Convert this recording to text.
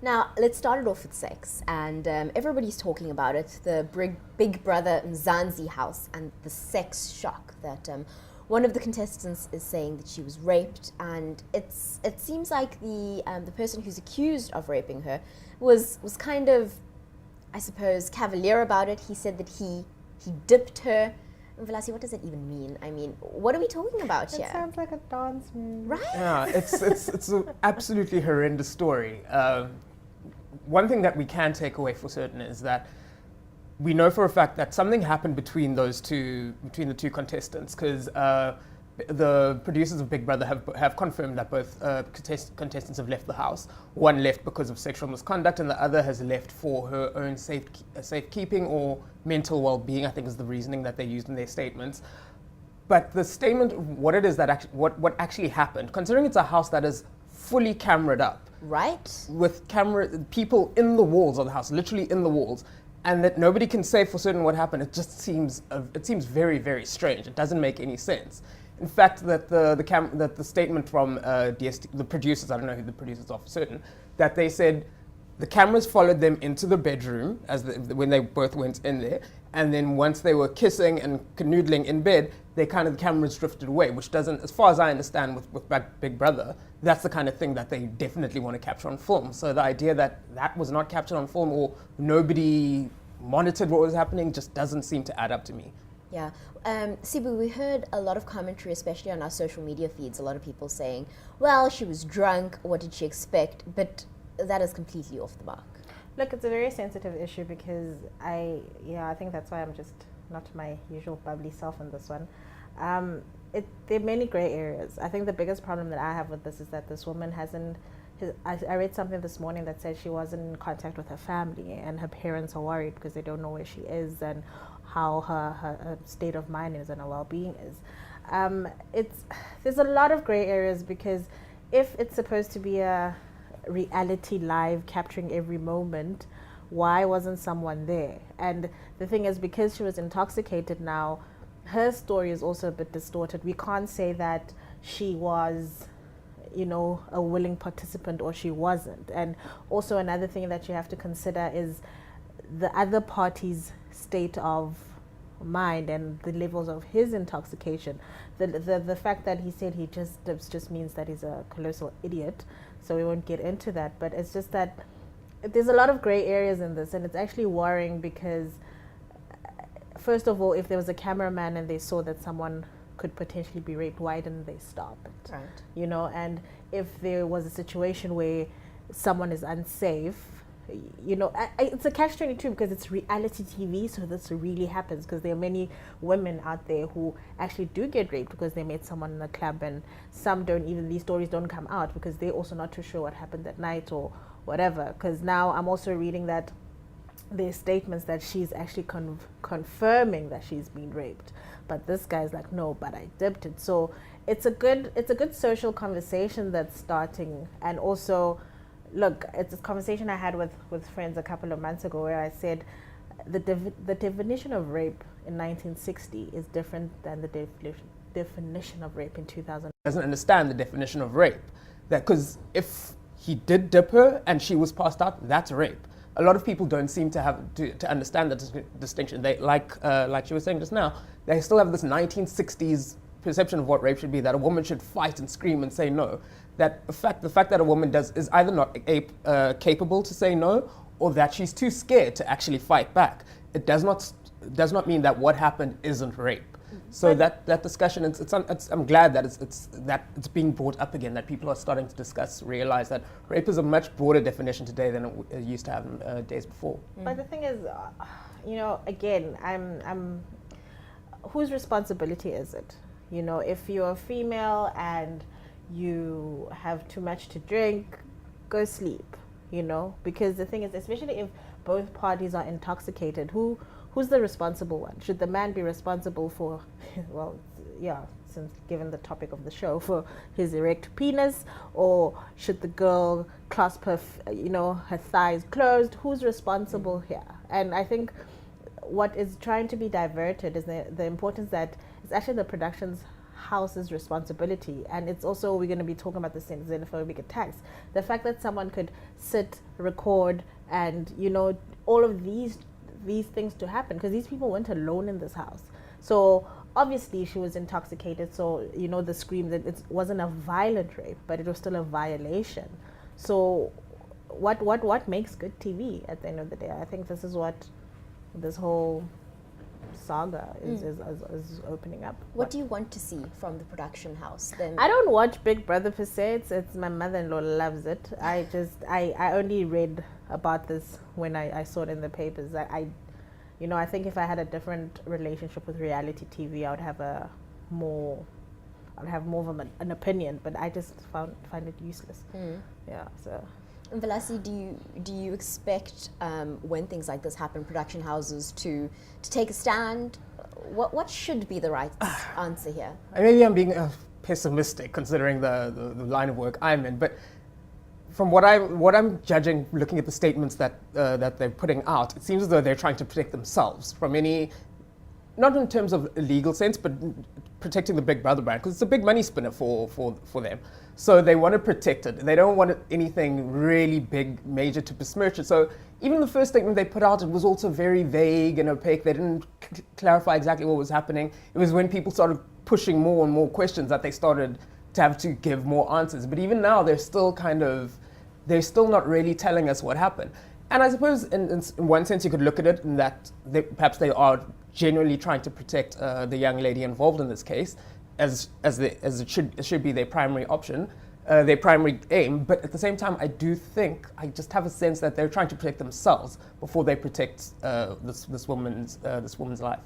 Now, let's start it off with sex, and everybody's talking about it. The Big Brother Mzansi house and the sex shock that one of the contestants is saying that she was raped, and it seems like the person who's accused of raping her was kind of, I suppose, cavalier about it. He said that he dipped her. Velasi, what does that even mean? I mean, what are we talking about It here? sounds like a dance move. Right? Yeah, it's an absolutely horrendous story. One thing that we can take away for certain is that we know for a fact that something happened between the two contestants, because the producers of Big Brother have confirmed that both contestants have left the house. One left because of sexual misconduct, and the other has left for her own safekeeping or mental well-being, I think is the reasoning that they used in their statements. But the statement, what it is that what actually happened, considering it's a house that is fully cameraed up, Right? with people in the walls of the house, literally in the walls, and that nobody can say for certain what happened. It just seems very, very strange. It doesn't make any sense. In fact, that the statement from the producers, I don't know who the producers are for certain, that they said the cameras followed them into the bedroom when they both went in there, and then once they were kissing and canoodling in bed, the cameras drifted away, which doesn't, as far as I understand with Big Brother, that's the kind of thing that they definitely want to capture on film. So the idea that that was not captured on film or nobody monitored what was happening just doesn't seem to add up to me. Yeah. Sibu, we heard a lot of commentary, especially on our social media feeds, a lot of people saying, well, she was drunk, what did she expect? But that is completely off the mark. Look, it's a very sensitive issue because I think that's why I'm just not my usual bubbly self in this one. There are many gray areas. I think the biggest problem that I have with this is that this woman hasn't. I read something this morning that said she wasn't in contact with her family, and her parents are worried because they don't know where she is and how her state of mind is and her well-being is. There's a lot of gray areas because if it's supposed to be a reality live capturing every moment, why wasn't someone there? And the thing is, because she was intoxicated now, her story is also a bit distorted. We can't say that she was, a willing participant or she wasn't. And also another thing that you have to consider is the other party's state of mind and the levels of his intoxication. The fact that he said he just means that he's a colossal idiot, so we won't get into that. But it's just that there's a lot of gray areas in this, and it's actually worrying because first of all, if there was a cameraman and they saw that someone could potentially be raped, why didn't they stop it? Right. And if there was a situation where someone is unsafe, it's a catch-22 because it's reality TV, so this really happens because there are many women out there who actually do get raped because they met someone in a club, and some don't even, these stories don't come out because they're also not too sure what happened that night or whatever. Because now I'm also reading that there's statements that she's actually confirming that she's been raped, but this guy's like, no, but I dipped it. So it's a good social conversation that's starting. And also, look, it's a conversation I had with friends a couple of months ago where I said the definition of rape in 1960 is different than the definition of rape in 2000. Doesn't understand the definition of rape, that because if he did dip her and she was passed out, that's rape. A lot of people don't seem to have to understand the distinction. They like she was saying just now, they still have this 1960s perception of what rape should be, that a woman should fight and scream and say no. That the fact that a woman is either not capable to say no, or that she's too scared to actually fight back. It does not mean that what happened isn't rape. So that discussion, I'm glad that it's being brought up again, that people are starting to realize that rape is a much broader definition today than it used to have in days before. But the thing is, again, I'm whose responsibility is it? If you're a female and you have too much to drink, go sleep, because the thing is, especially if both parties are intoxicated, who's the responsible one? Should the man be responsible for, well, yeah, since given the topic of the show, for his erect penis, or should the girl clasp her, her thighs closed? Who's responsible here? And I think what is trying to be diverted is the importance that it's actually the production's house's responsibility. And it's also, we're going to be talking about the xenophobic attacks. The fact that someone could sit, record, and, you know, all of these things to happen, because these people weren't alone in this house. So obviously she was intoxicated, so, you know, the scream, that it wasn't a violent rape, but it was still a violation. So what makes good TV at the end of the day? I think this is what this whole saga is opening up. What do you want to see from the production house then? I don't watch Big Brother per se. It's my mother-in-law loves it. I only read about this when I saw it in the papers. I think if I had a different relationship with reality TV, I would have more of an opinion. But I just find it useless. Yeah. So. And Velasi, do you expect when things like this happen, production houses to take a stand? What should be the right answer here? Maybe I'm being pessimistic considering the line of work I'm in, but from what I'm judging, looking at the statements that they're putting out, it seems as though they're trying to protect themselves from any, not in terms of a legal sense, but protecting the Big Brother brand, because it's a big money spinner for them. So they want to protect it. They don't want anything really big, major to besmirch it. So even the first statement they put out, it was also very vague and opaque. They didn't clarify exactly what was happening. It was when people started pushing more and more questions that they started to have to give more answers. But even now, they're still not really telling us what happened. And I suppose in one sense you could look at it in that perhaps they are genuinely trying to protect the young lady involved in this case, as it should be their primary option, their primary aim. But at the same time, I just have a sense that they're trying to protect themselves before they protect this woman's life.